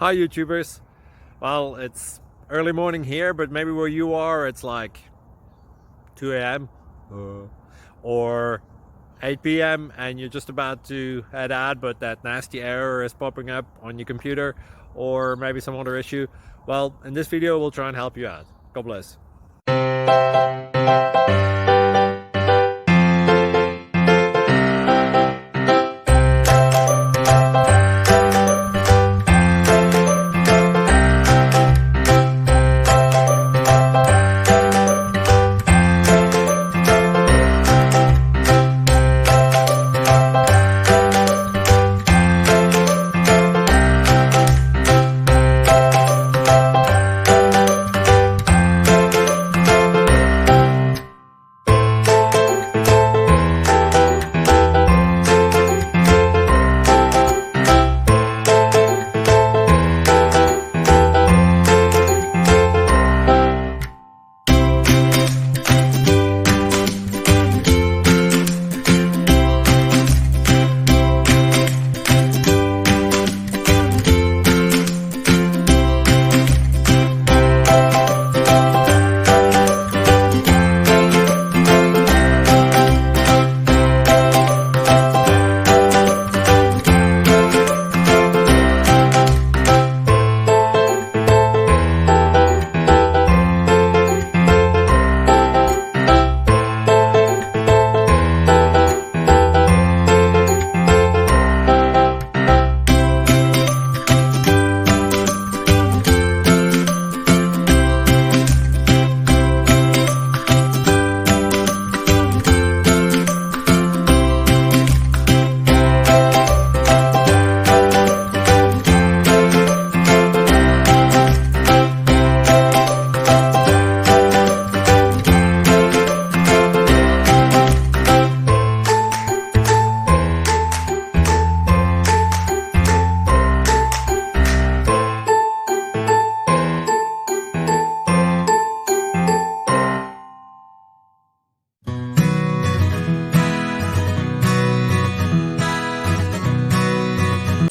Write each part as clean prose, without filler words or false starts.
Hi YouTubers. Well, it's early morning here, but maybe where you are it's like 2 a.m. or 8 p.m. and you're just about to head out, but that nasty error is popping up on your computer, or maybe some other issue. Well, in this video we'll try and help you out. God bless.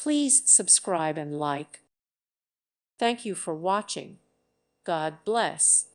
Please subscribe and like. Thank you for watching. God bless.